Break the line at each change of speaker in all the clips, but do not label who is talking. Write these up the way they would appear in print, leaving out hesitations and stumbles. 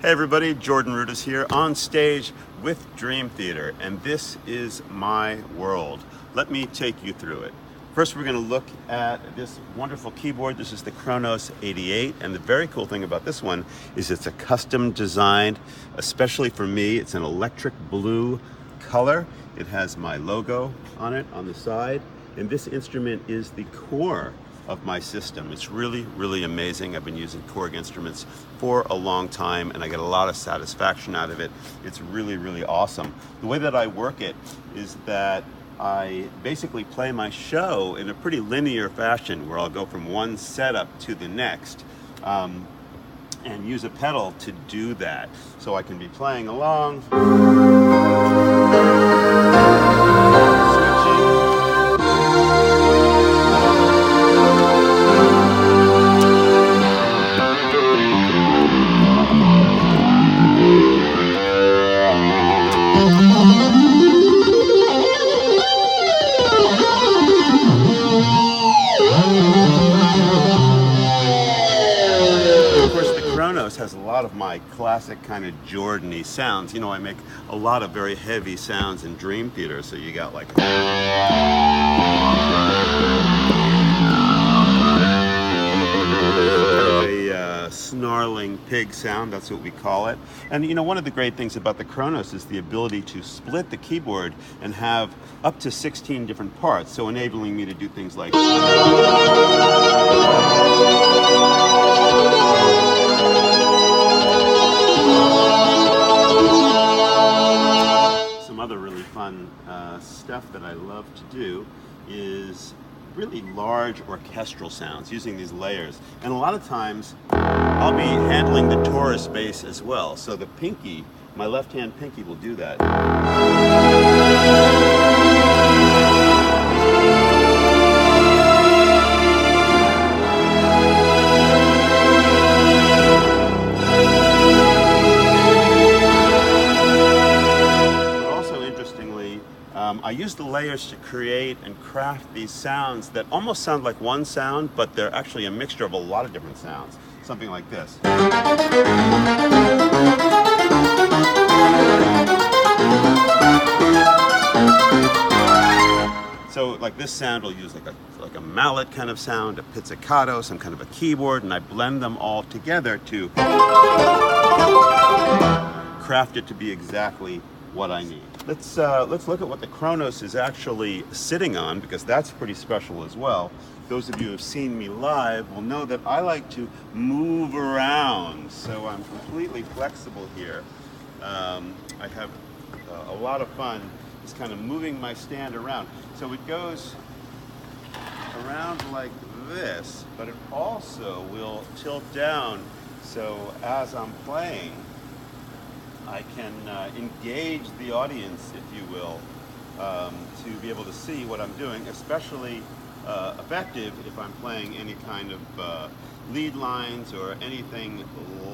Hey everybody, Jordan Rudess here on stage with Dream Theater, and this is my world. Let me take you through it. First, we're going to look at this wonderful keyboard. This is the Kronos 88, and the very cool thing about this one is it's a custom designed, especially for me. It's an electric blue color. It has my logo on it on the side, and this instrument is the core of my system. It's really, really amazing. I've been using Korg instruments for a long time and I get a lot of satisfaction out of it. It's really, really awesome. The way that I work it is that I basically play my show in a pretty linear fashion where I'll go from one setup to the next and use a pedal to do that. So I can be playing along, switching. Kronos has a lot of my classic kind of Jordan-y sounds. You know, I make a lot of very heavy sounds in Dream Theater, so you got like a snarling pig sound, that's what we call it. And you know, one of the great things about the Kronos is the ability to split the keyboard and have up to 16 different parts, so enabling me to do things like other really fun stuff that I love to do is really large orchestral sounds using these layers. And a lot of times I'll be handling the torus bass as well. So the pinky, my left hand pinky will do that. I use the layers to create and craft these sounds that almost sound like one sound, but they're actually a mixture of a lot of different sounds. Something like this. So like this sound will use like a mallet kind of sound, a pizzicato, some kind of a keyboard, and I blend them all together to craft it to be exactly what I need. Let's look at what the Kronos is actually sitting on, because that's pretty special as well. Those of you who have seen me live will know that I like to move around, so I'm completely flexible here. I have a lot of fun just kind of moving my stand around. So it goes around like this, but it also will tilt down, so as I'm playing I can engage the audience, if you will, to be able to see what I'm doing, especially effective if I'm playing any kind of lead lines or anything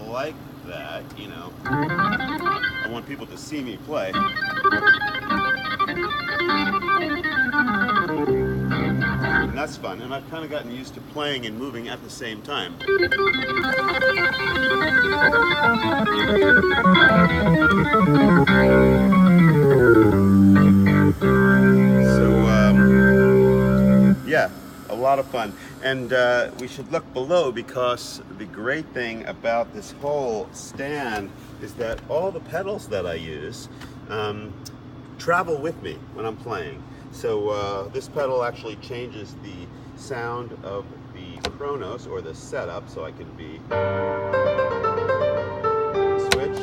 like that, you know. I want people to see me play. And that's fun, and I've kind of gotten used to playing and moving at the same time. Yeah, a lot of fun. And we should look below, because the great thing about this whole stand is that all the pedals that I use travel with me when I'm playing. So this pedal actually changes the sound of the Kronos, or the setup, so I can be switch.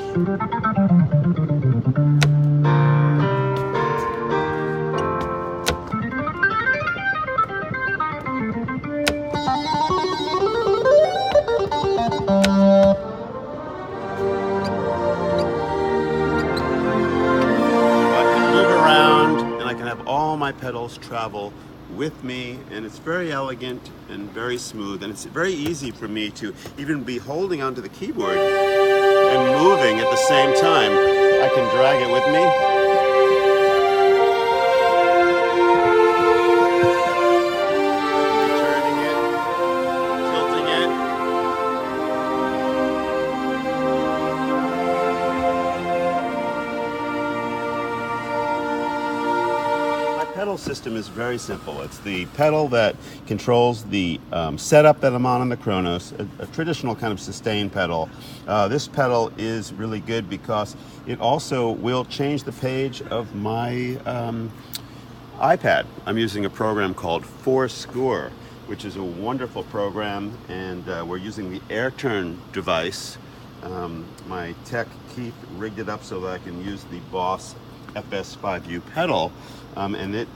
All my pedals travel with me, and it's very elegant and very smooth, and it's very easy for me to even be holding onto the keyboard and moving at the same time. I can drag it with me. Turning it, tilting it. pedal system is very simple. It's the pedal that controls the setup that I'm on the Kronos, a traditional kind of sustain pedal. This pedal is really good because it also will change the page of my iPad. I'm using a program called Fourscore, which is a wonderful program, and we're using the AirTurn device. My tech Keith rigged it up so that I can use the Boss FS5U pedal, and it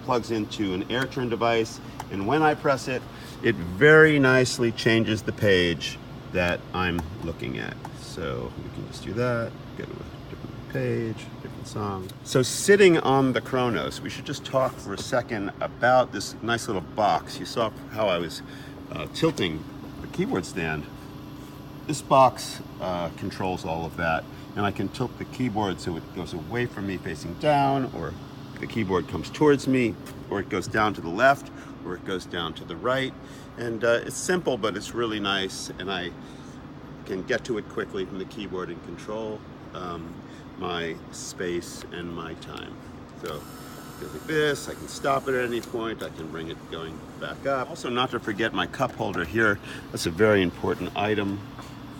plugs into an AirTurn device, and when I press it, it very nicely changes the page that I'm looking at. So we can just do that, go to a different page, different song. So sitting on the Kronos, we should just talk for a second about this nice little box. You saw how I was tilting the keyboard stand. This box controls all of that, and I can tilt the keyboard so it goes away from me facing down, or the keyboard comes towards me, or it goes down to the left, or it goes down to the right. And it's simple, but it's really nice, and I can get to it quickly from the keyboard and control my space and my time. So goes like this, I can stop it at any point, I can bring it going back up. Also, not to forget my cup holder here. That's a very important item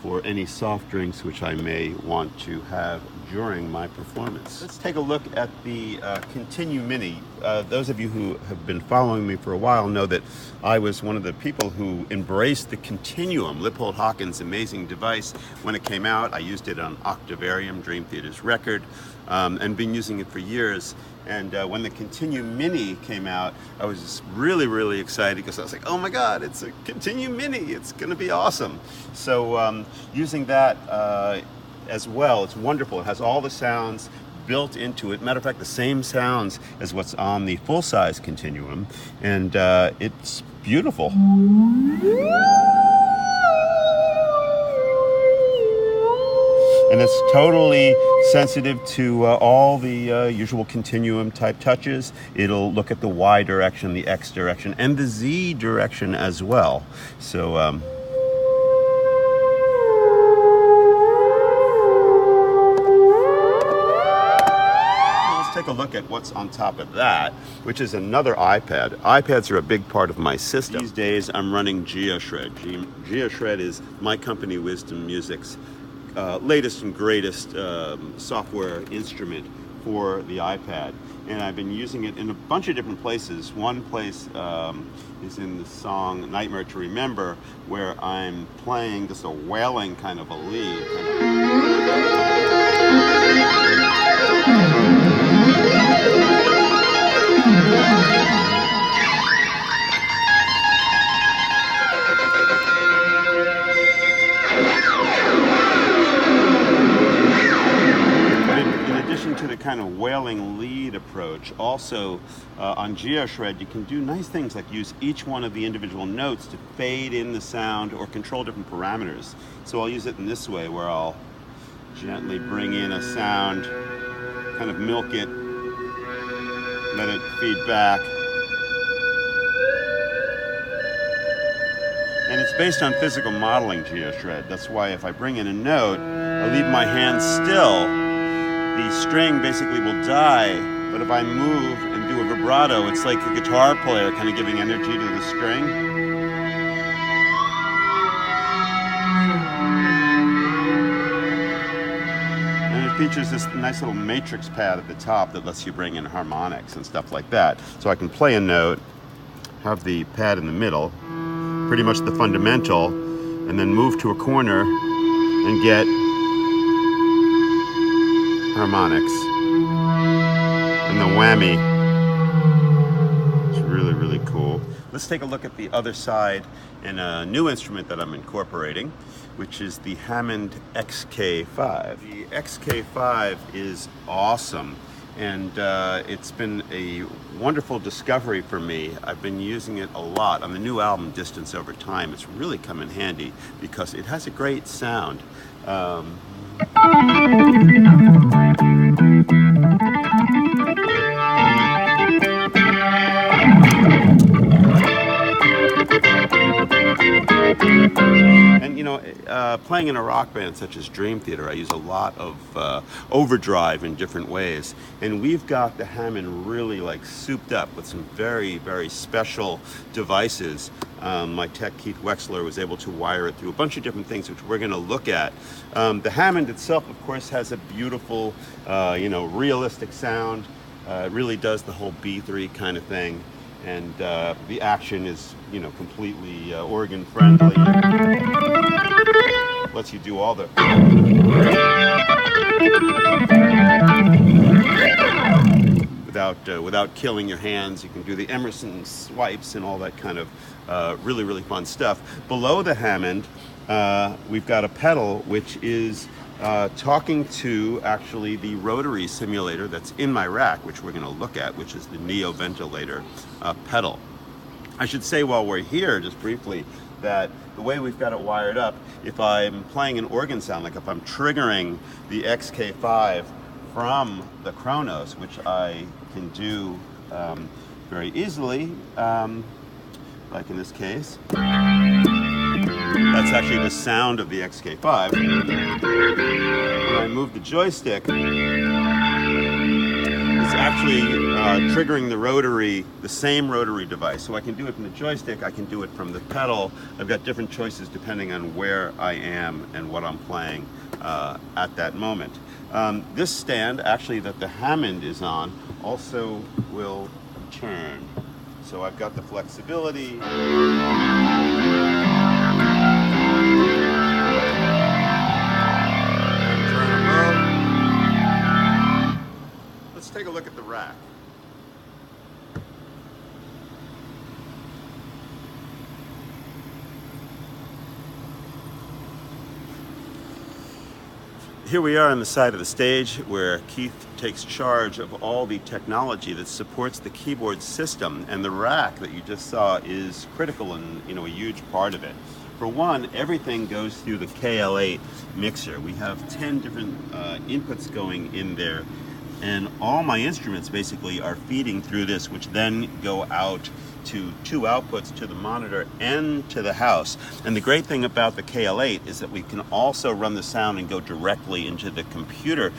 for any soft drinks which I may want to have during my performance. Let's take a look at the Continue Mini. Those of you who have been following me for a while know that I was one of the people who embraced the Continuum, Lippold Hawkins' amazing device. When it came out, I used it on Octavarium, Dream Theater's record, and been using it for years. And when the Continue Mini came out, I was just really, really excited because I was like, oh my God, it's a Continue Mini, it's gonna be awesome. So using that as well, it's wonderful. It has all the sounds built into it. Matter of fact, the same sounds as what's on the full-size Continuum, and it's beautiful. And it's totally sensitive to all the usual Continuum type touches. It'll look at the Y direction, the X direction, and the Z direction as well. So let's take a look at what's on top of that, which is another iPad. iPads are a big part of my system. These days I'm running GeoShred. GeoShred is my company, Wisdom Music's latest and greatest software instrument for the iPad, and I've been using it in a bunch of different places. One place is in the song Nightmare to Remember, where I'm playing just a wailing kind of a lead. To the kind of wailing lead approach, also on GeoShred you can do nice things like use each one of the individual notes to fade in the sound or control different parameters. So I'll use it in this way, where I'll gently bring in a sound, kind of milk it, let it feed back. And it's based on physical modeling, GeoShred. That's why if I bring in a note, I leave my hand still, the string basically will die, but if I move and do a vibrato, it's like a guitar player kind of giving energy to the string. And it features this nice little matrix pad at the top that lets you bring in harmonics and stuff like that. So I can play a note, have the pad in the middle, pretty much the fundamental, and then move to a corner and get harmonics and the whammy. It's really, really cool. Let's take a look at the other side and a new instrument that I'm incorporating, which is the Hammond XK5. The XK5 is awesome, and it's been a wonderful discovery for me. I've been using it a lot on the new album Distance Over Time. It's really come in handy because it has a great sound. And playing in a rock band such as Dream Theater, I use a lot of overdrive in different ways. And we've got the Hammond really like souped up with some very, very special devices. My tech Keith Wexler was able to wire it through a bunch of different things, which we're going to look at. The Hammond itself, of course, has a beautiful, realistic sound. It really does the whole B3 kind of thing. And the action is, completely organ friendly. Lets you do all the without killing your hands. You can do the Emerson swipes and all that kind of really, really fun stuff. Below the Hammond, we've got a pedal which is talking to actually the rotary simulator that's in my rack, which we're going to look at, which is the Neo Ventilator pedal. I should say while we're here, just briefly, that the way we've got it wired up, if I'm playing an organ sound, like if I'm triggering the XK5 from the Kronos, which I can do very easily, like in this case, that's actually the sound of the XK5. When I move the joystick, it's actually triggering the same rotary device. So I can do it from the joystick, I can do it from the pedal. I've got different choices depending on where I am and what I'm playing at that moment. This stand, actually, that the Hammond is on, also will turn. So I've got the flexibility. Let's take a look at the rack. Here we are on the side of the stage where Keith takes charge of all the technology that supports the keyboard system, and the rack that you just saw is critical and a huge part of it. For one, everything goes through the KL8 mixer. We have 10 different inputs going in there, and all my instruments basically are feeding through this, which then go out to 2 outputs, to the monitor and to the house. And the great thing about the KL8 is that we can also run the sound and go directly into the computer,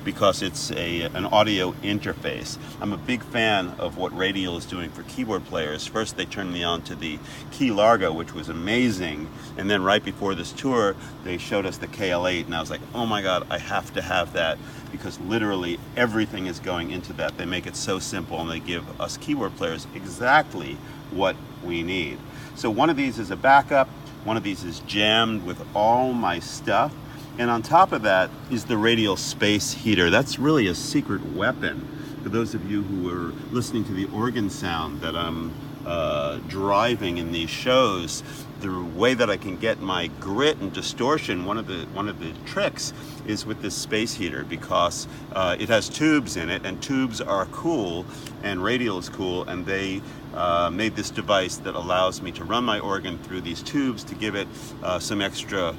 because it's an audio interface. I'm a big fan of what Radial is doing for keyboard players. First, they turned me on to the Key Largo, which was amazing. And then right before this tour, they showed us the KL8, and I was like, oh my God, I have to have that, because literally everything is going into that. They make it so simple, and they give us keyboard players exactly what we need. So one of these is a backup, one of these is jammed with all my stuff. And on top of that is the Radial space heater. That's really a secret weapon. For those of you who are listening to the organ sound that I'm driving in these shows, the way that I can get my grit and distortion, one of the tricks is with this space heater, because it has tubes in it, and tubes are cool, and Radial is cool, and they made this device that allows me to run my organ through these tubes to give it some extra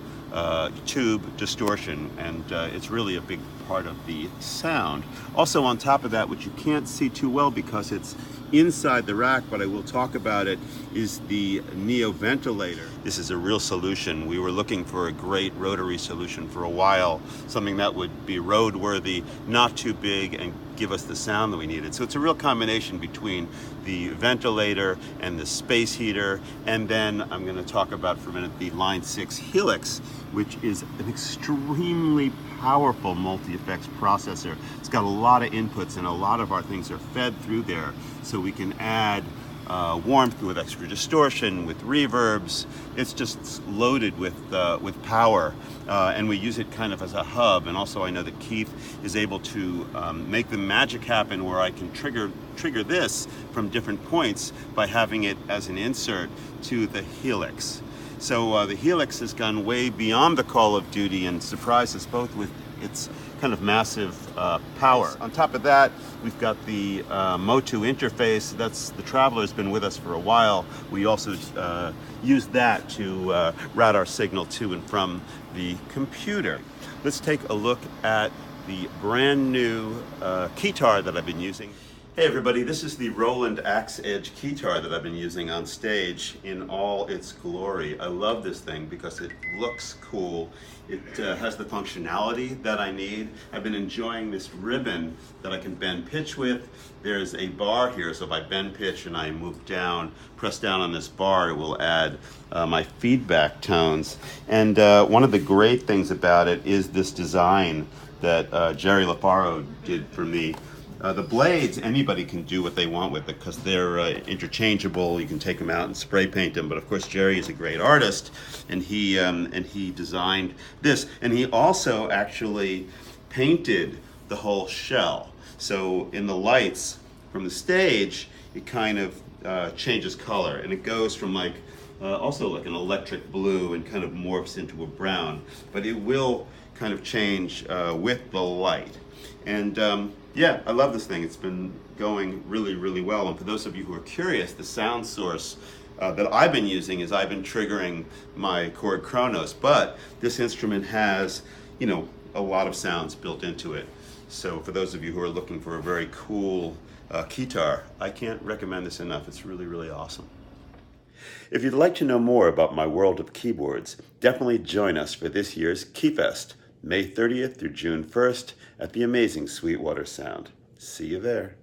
tube distortion, and it's really a big part of the sound. Also on top of that, which you can't see too well because it's inside the rack, but I will talk about it, is the Neo Ventilator. This is a real solution. We were looking for a great rotary solution for a while, something that would be roadworthy, not too big, and give us the sound that we needed. So it's a real combination between the ventilator and the space heater, and then I'm going to talk about for a minute the Line 6 Helix, which is an extremely powerful multi-effects processor. It's got a lot of inputs, and a lot of our things are fed through there, so we can add warmth with extra distortion, with reverbs. It's just loaded with power, and we use it kind of as a hub. And also I know that Keith is able to make the magic happen where I can trigger this from different points by having it as an insert to the Helix. So the Helix has gone way beyond the Call of Duty and surprised us both with its kind of massive power. On top of that, we've got the Motu interface. That's the Traveler's been with us for a while. We also use that to route our signal to and from the computer. Let's take a look at the brand new keytar that I've been using. Hey everybody, this is the Roland Axe Edge keytar that I've been using on stage in all its glory. I love this thing because it looks cool. It has the functionality that I need. I've been enjoying this ribbon that I can bend pitch with. There's a bar here, so if I bend pitch and I move down, press down on this bar, it will add my feedback tones. And one of the great things about it is this design that Jerry LaFaro did for me. The blades, anybody can do what they want with it because they're interchangeable. You can take them out and spray paint them. But of course, Jerry is a great artist, and he designed this. And he also actually painted the whole shell. So in the lights from the stage, it kind of changes color, and it goes from like also like an electric blue and kind of morphs into a brown. But it will kind of change with the light. And yeah, I love this thing. It's been going really, really well. And for those of you who are curious, the sound source that I've been using is I've been triggering my Korg Kronos, but this instrument has, you know, a lot of sounds built into it. So for those of you who are looking for a very cool keytar, I can't recommend this enough. It's really, really awesome. If you'd like to know more about my world of keyboards, definitely join us for this year's KeyFest, May 30th through June 1st at the amazing Sweetwater Sound. See you there.